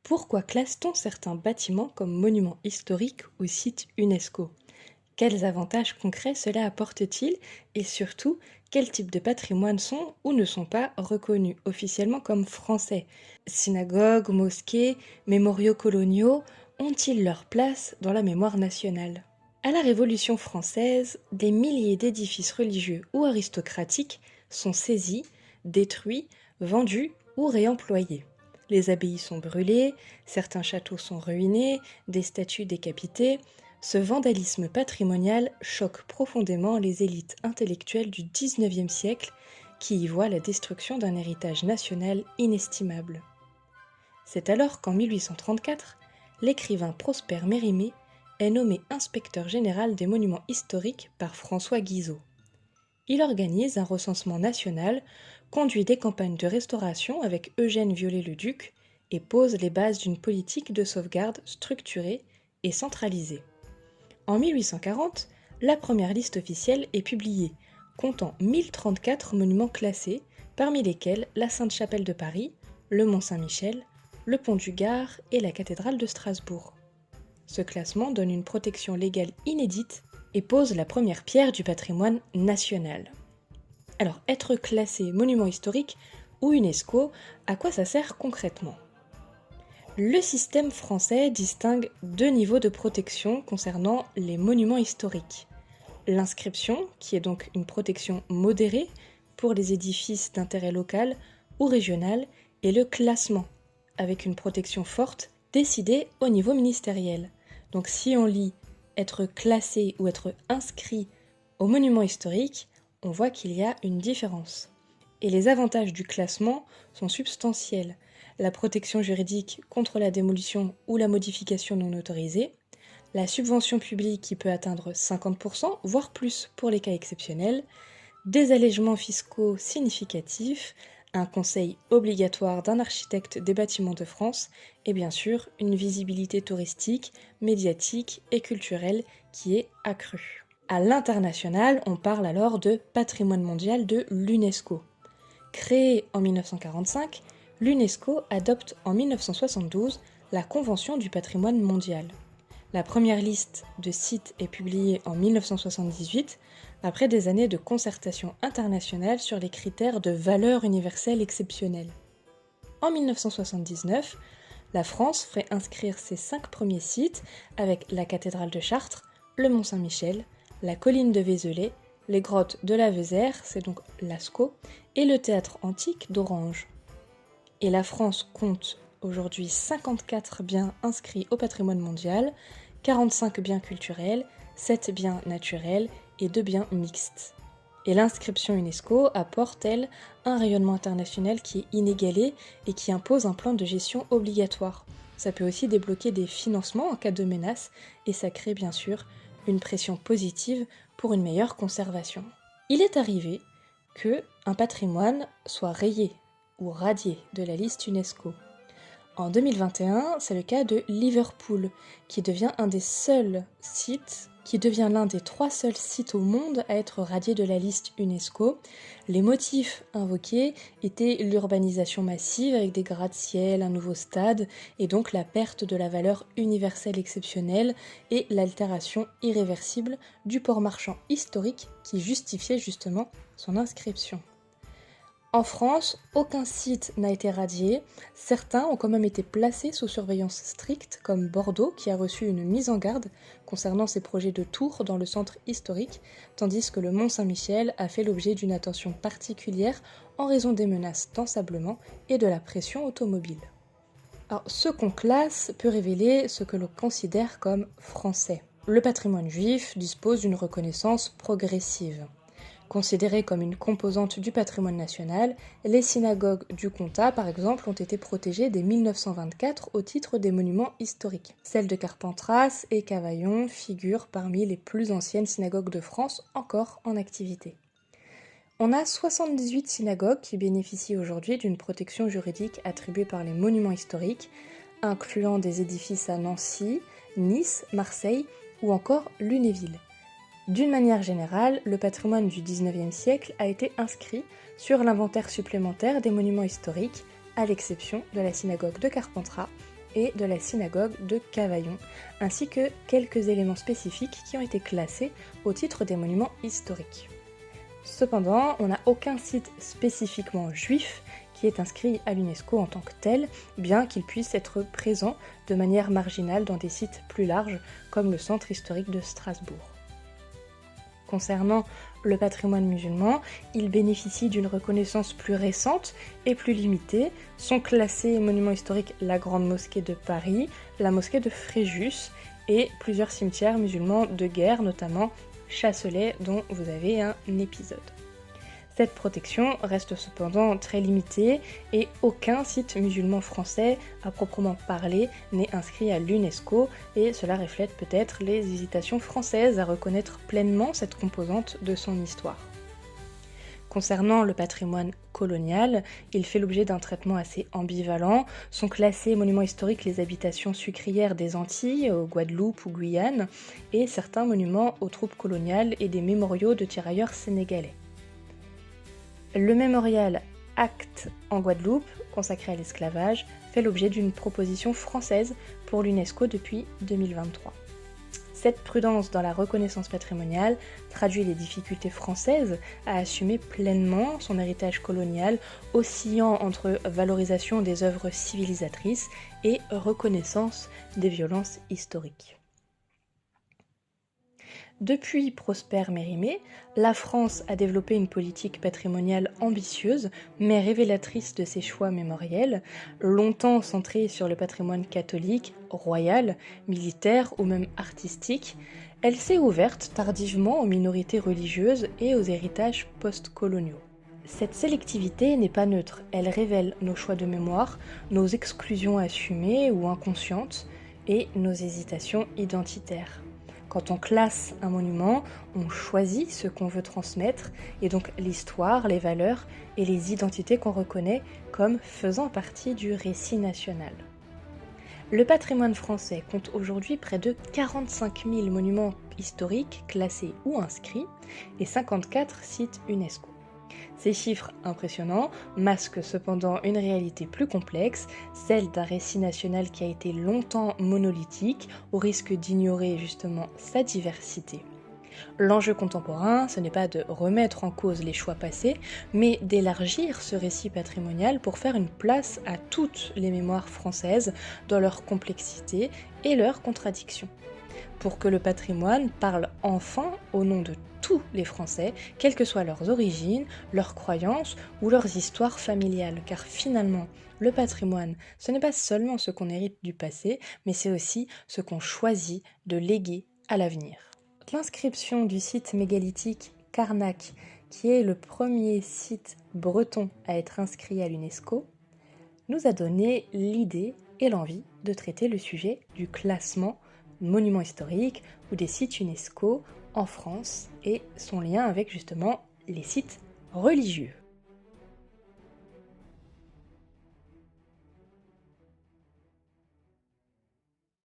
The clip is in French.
Pourquoi classe-t-on certains bâtiments comme monuments historiques ou sites UNESCO? Quels avantages concrets cela apporte-t-il? Et surtout, quels types de patrimoine sont ou ne sont pas reconnus officiellement comme français? Synagogues, mosquées, mémoriaux coloniaux ont-ils leur place dans la mémoire nationale? À la Révolution française, des milliers d'édifices religieux ou aristocratiques sont saisis, détruits, vendus ou réemployés. Les abbayes sont brûlées, certains châteaux sont ruinés, des statues décapitées. Ce vandalisme patrimonial choque profondément les élites intellectuelles du XIXe siècle qui y voient la destruction d'un héritage national inestimable. C'est alors qu'en 1834, l'écrivain Prosper Mérimée est nommé inspecteur général des monuments historiques par François Guizot. Il organise un recensement national, conduit des campagnes de restauration avec Eugène Viollet-le-Duc et pose les bases d'une politique de sauvegarde structurée et centralisée. En 1840, la première liste officielle est publiée, comptant 1034 monuments classés, parmi lesquels la Sainte-Chapelle de Paris, le Mont-Saint-Michel, le Pont du Gard et la cathédrale de Strasbourg. Ce classement donne une protection légale inédite et pose la première pierre du patrimoine national. Alors, être classé monument historique ou UNESCO, à quoi ça sert concrètement? Le système français distingue deux niveaux de protection concernant les monuments historiques. L'inscription, qui est donc une protection modérée pour les édifices d'intérêt local ou régional, et le classement, avec une protection forte décidée au niveau ministériel. Donc si on lit être classé ou être inscrit au monument historique, on voit qu'il y a une différence. Et les avantages du classement sont substantiels. La protection juridique contre la démolition ou la modification non autorisée, la subvention publique qui peut atteindre 50%, voire plus pour les cas exceptionnels, des allègements fiscaux significatifs, un conseil obligatoire d'un architecte des bâtiments de France et bien sûr une visibilité touristique, médiatique et culturelle qui est accrue. À l'international, on parle alors de patrimoine mondial de l'UNESCO. Créé en 1945, l'UNESCO adopte en 1972 la Convention du patrimoine mondial. La première liste de sites est publiée en 1978, après des années de concertation internationale sur les critères de valeur universelle exceptionnelle. En 1979, la France ferait inscrire ses 5 premiers sites avec la cathédrale de Chartres, le Mont-Saint-Michel, la colline de Vézelay, les grottes de la Vézère, c'est donc Lascaux, et le théâtre antique d'Orange. Et la France compte aujourd'hui 54 biens inscrits au patrimoine mondial, 45 biens culturels, 7 biens naturels et 2 biens mixtes. Et l'inscription UNESCO apporte, elle, un rayonnement international qui est inégalé et qui impose un plan de gestion obligatoire. Ça peut aussi débloquer des financements en cas de menace et ça crée bien sûr une pression positive pour une meilleure conservation. Il est arrivé que un patrimoine soit rayé ou radié de la liste UNESCO. En 2021, c'est le cas de Liverpool, qui devient l'un des 3 seuls sites au monde à être radié de la liste UNESCO. Les motifs invoqués étaient l'urbanisation massive avec des gratte-ciel, un nouveau stade, et donc la perte de la valeur universelle exceptionnelle et l'altération irréversible du port marchand historique qui justifiait justement son inscription. En France, aucun site n'a été radié, certains ont quand même été placés sous surveillance stricte, comme Bordeaux qui a reçu une mise en garde concernant ses projets de tours dans le centre historique, tandis que le Mont-Saint-Michel a fait l'objet d'une attention particulière en raison des menaces d'ensablement et de la pression automobile. Alors, ce qu'on classe peut révéler ce que l'on considère comme français. Le patrimoine juif dispose d'une reconnaissance progressive. Considérées comme une composante du patrimoine national, les synagogues du Comtat, par exemple, ont été protégées dès 1924 au titre des monuments historiques. Celles de Carpentras et Cavaillon figurent parmi les plus anciennes synagogues de France encore en activité. On a 78 synagogues qui bénéficient aujourd'hui d'une protection juridique attribuée par les monuments historiques, incluant des édifices à Nancy, Nice, Marseille ou encore Lunéville. D'une manière générale, le patrimoine du XIXe siècle a été inscrit sur l'inventaire supplémentaire des monuments historiques, à l'exception de la synagogue de Carpentras et de la synagogue de Cavaillon, ainsi que quelques éléments spécifiques qui ont été classés au titre des monuments historiques. Cependant, on n'a aucun site spécifiquement juif qui est inscrit à l'UNESCO en tant que tel, bien qu'il puisse être présent de manière marginale dans des sites plus larges, comme le centre historique de Strasbourg. Concernant le patrimoine musulman, il bénéficie d'une reconnaissance plus récente et plus limitée. Sont classés monuments historiques la Grande Mosquée de Paris, la Mosquée de Fréjus et plusieurs cimetières musulmans de guerre, notamment Chasselet, dont vous avez un épisode. Cette protection reste cependant très limitée et aucun site musulman français à proprement parler n'est inscrit à l'UNESCO et cela reflète peut-être les hésitations françaises à reconnaître pleinement cette composante de son histoire. Concernant le patrimoine colonial, il fait l'objet d'un traitement assez ambivalent. Sont classés monuments historiques les habitations sucrières des Antilles, Guadeloupe ou Guyane, et certains monuments aux troupes coloniales et des mémoriaux de tirailleurs sénégalais. Le mémorial Actes en Guadeloupe, consacré à l'esclavage, fait l'objet d'une proposition française pour l'UNESCO depuis 2023. Cette prudence dans la reconnaissance patrimoniale traduit les difficultés françaises à assumer pleinement son héritage colonial, oscillant entre valorisation des œuvres civilisatrices et reconnaissance des violences historiques. Depuis Prosper Mérimée, la France a développé une politique patrimoniale ambitieuse, mais révélatrice de ses choix mémoriels, longtemps centrée sur le patrimoine catholique, royal, militaire ou même artistique. Elle s'est ouverte tardivement aux minorités religieuses et aux héritages post-coloniaux. Cette sélectivité n'est pas neutre, elle révèle nos choix de mémoire, nos exclusions assumées ou inconscientes et nos hésitations identitaires. Quand on classe un monument, on choisit ce qu'on veut transmettre, et donc l'histoire, les valeurs et les identités qu'on reconnaît comme faisant partie du récit national. Le patrimoine français compte aujourd'hui près de 45 000 monuments historiques classés ou inscrits et 54 sites UNESCO. Ces chiffres impressionnants masquent cependant une réalité plus complexe, celle d'un récit national qui a été longtemps monolithique, au risque d'ignorer justement sa diversité. L'enjeu contemporain, ce n'est pas de remettre en cause les choix passés, mais d'élargir ce récit patrimonial pour faire une place à toutes les mémoires françaises dans leur complexité et leurs contradictions. Pour que le patrimoine parle enfin au nom de tous les Français, quelles que soient leurs origines, leurs croyances ou leurs histoires familiales. Car finalement, le patrimoine, ce n'est pas seulement ce qu'on hérite du passé, mais c'est aussi ce qu'on choisit de léguer à l'avenir. L'inscription du site mégalithique Carnac, qui est le premier site breton à être inscrit à l'UNESCO, nous a donné l'idée et l'envie de traiter le sujet du classement monuments historiques ou des sites UNESCO en France et son lien avec justement les sites religieux.